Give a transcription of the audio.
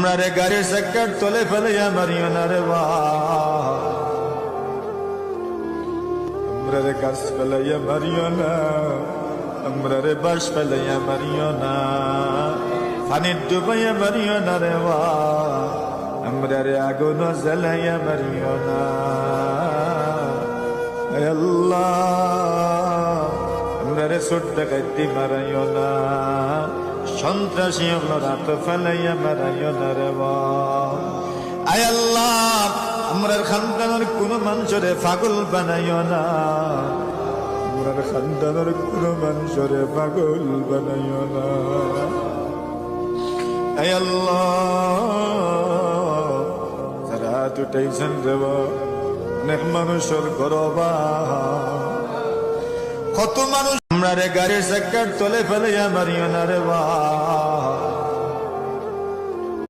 আমরা রে গাড়ির চাকার তলে ফেলাইয়া মারিও না রে বা, আমরা রে গাছ ফেলাইয়া মারিও না, আমরা রে বাস ফেলাইয়া মারিও না, পানির ডুবাইয়া মারিও না রে বা, আমরা রে আগুন জ্বালাইয়া মারিও না। আয় আল্লাহ, আমরা রে ছোট ডাকাইতে মারাইও না, সন্ত্রাসী রাত ফেলাইয়া মারাইও না রে বা। আয় আল্লাহ, আমরার খানদানের কোন মানুষরে পাগল বানাইও না, আমরার খানদানের কোন মানুষরে পাগল বানাইও না। আয় আল্লাহ, যারা দুটাইছেন রে বা, অনেক মানুষের গরবা, কত মানুষ আমরা রে গাড়ির চাকার তলে ফেলাইয়া মারিও না রে বা।